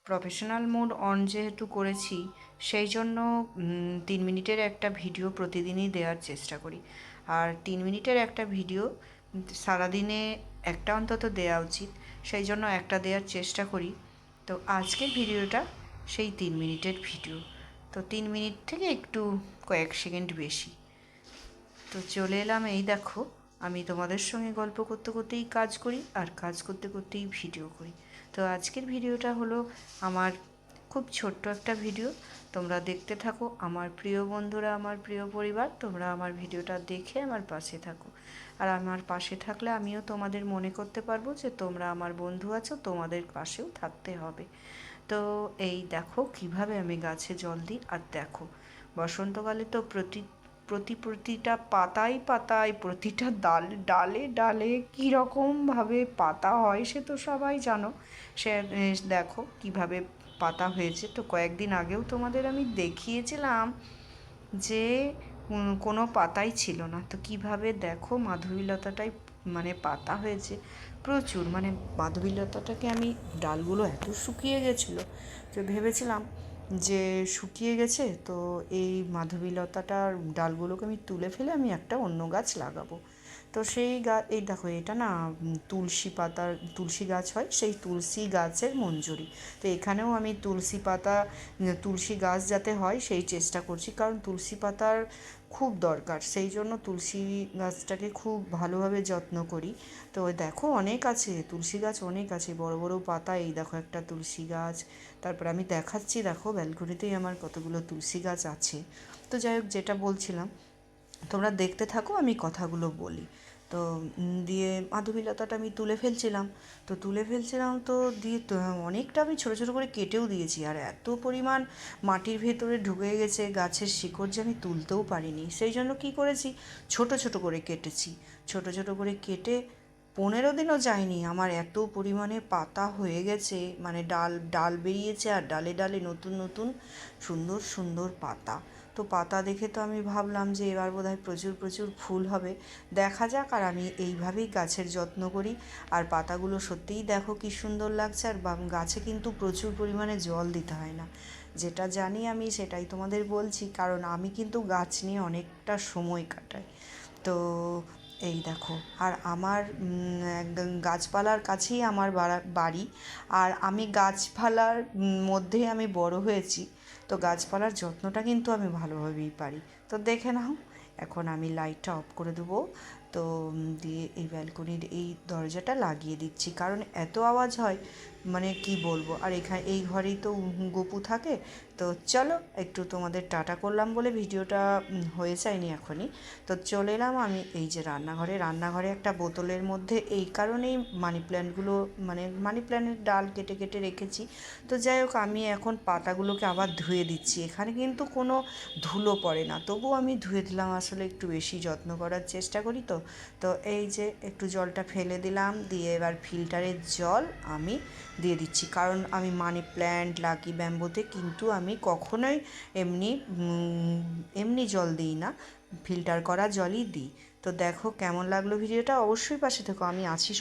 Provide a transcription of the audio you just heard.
Professional mode on যেহেতু করেছি, সেই জন্য 3 মিনিটের একটা ভিডিও প্রতিদিনই দেওয়ার চেষ্টা করি। আর 3 মিনিটের একটা ভিডিও সারাদিনে একটা অন্তত দেওয়া উচিত, সেই জন্য একটা দেওয়ার চেষ্টা করি। তো আজকের ভিডিওটা সেই 3 মিনিটের ভিডিও। তো 3 মিনিট থেকে একটু কয়েক সেকেন্ড বেশি। তো চলে এলাম, এই দেখো আমি তোমাদের সঙ্গে গল্প করতে করতেই কাজ করি আর কাজ করতে করতেই ভিডিও করি। তো আজকের ভিডিওটা হলো আমার খুব ছোট্ট একটা ভিডিও। তোমরা দেখতে থাকো, আমার প্রিয় বন্ধুরা, আমার প্রিয় পরিবার, তোমরা আমার ভিডিওটা দেখে আমার পাশে থাকো। আর আমার পাশে থাকলে আমিও তোমাদের মনে করতে পারবো যে তোমরা আমার বন্ধু আছো, তোমাদের পাশেও থাকতে হবে। তো এই দেখো কিভাবে আমি গাছে জল দিই। আর দেখো বসন্তকালে তো প্রতিটা পাতায় পাতায়, প্রতিটা ডালে ডালে কীরকমভাবে পাতা হয় সে তো সবাই জানো। সে দেখো কিভাবে পাতা হয়েছে। তো কয়েকদিন আগেও তোমাদের আমি দেখিয়েছিলাম যে কোনো পাতাই ছিল না। তো কিভাবে দেখো মাধবীলতাটাই মানে পাতা হয়েছে প্রচুর। মানে মাধবীলতাটাকে আমি ডালগুলো এত শুকিয়ে গেছিলো তো ভেবেছিলাম যে শুকিয়ে গেছে, তো এই মাধবীলতাটার ডালগুলোকে আমি তুলে ফেলে আমি একটা অন্য গাছ লাগাবো। তো সেই এই দেখো এটা না তুলসী গাছ হয়, সেই তুলসী গাছের মঞ্জুরি। তো এখানেও আমি তুলসী গাছ যাতে হয় সেই চেষ্টা করছি, কারণ তুলসী পাতার খুব দরকার। সেই জন্য তুলসী গাছটাকে খুব ভালোভাবে যত্ন করি। তো দেখো অনেক আছে তুলসী গাছ, অনেক আছে বড় বড় পাতা। এই দেখো একটা তুলসী গাছ। তারপর আমি দেখাচ্ছি, দেখো ব্যালকনিতেই আমার কতগুলো তুলসী গাছ আছে। তো যাই হোক, যেটা বলছিলাম তোমরা দেখতে থাকো, আমি কথাগুলো বলি। তো দিয়ে মাধবীলতাটা আমি তুলে ফেলছিলাম তো দিয়ে তো অনেকটা আমি ছোটো ছোটো করে কেটেও দিয়েছি। আর এত পরিমাণ মাটির ভেতরে ঢুকে গেছে গাছের শিকড় যে আমি তুলতেও পারিনি। সেই জন্য কী করেছি, ছোট ছোট করে কেটেছি। ছোট ছোট করে কেটে 15 দিনও যায়নি আমার এত পরিমাণে পাতা হয়ে গেছে, মানে ডাল ডাল বেরিয়েছে আর ডালে ডালে নতুন নতুন সুন্দর সুন্দর পাতা। তো পাতা দেখে তো আমি ভাবলাম যে এবার বোধহয় প্রচুর প্রচুর ফুল হবে, দেখা যাক। আর আমি এইভাবেই গাছের যত্ন করি। আর পাতাগুলো সত্যিই দেখো কী সুন্দর লাগছে। আর গাছে কিন্তু প্রচুর পরিমাণে জল দিতে হয় না, যেটা জানি আমি সেটাই তোমাদের বলছি, কারণ আমি কিন্তু গাছ নিয়ে অনেকটা সময় কাটাই। তো এই দেখো, আর আমার গাছপালার কাছেই আমার বাড়ি। আর আমি গাছপালার মধ্যেই আমি বড় হয়েছি। তো গাছপালার যত্নটা কিন্তু আমি ভালোভাবেই পারি। তো দেখে নাও, এখন আমি লাইটটা অফ করে দেবো। তো দিয়ে এই ব্যালকনির এই দরজাটা লাগিয়ে দিচ্ছি, কারণ এত আওয়াজ হয় মানে কি বলবো। আর এই ঘরেই তো গপু থাকে। তো চলো একটু তোমাদের টাটা করলাম বলে ভিডিওটা হয়ে যায়নি এখনই। তো চলে এলাম আমি এই যে রান্নাঘরে একটা বোতলের মধ্যে এই কারণেই মানি প্ল্যান্টের ডাল কেটে কেটে রেখেছি। তো যাই হোক, আমি এখন পাতাগুলোকে আবার ধুয়ে দিচ্ছি। এখানে কিন্তু কোনো ধুলো পড়ে না, তবুও আমি ধুয়ে দিলাম, আসলে একটু বেশি যত্ন করার চেষ্টা করি। তো তো এই যে একটু জলটা ফেলে দিলাম, দিয়ে এবার ফিল্টারের জল আমি দিয়ে দিচ্ছি, কারণ আমি মানি প্ল্যান্ট লাকি ব্যাম্বোতে কিন্তু আমি কখনোই এমনি জল দিই না, ফিল্টার করা জলই দিই। তো দেখো কেমন লাগলো ভিডিওটা, অবশ্যই পাশে থেকো, আমি আছি।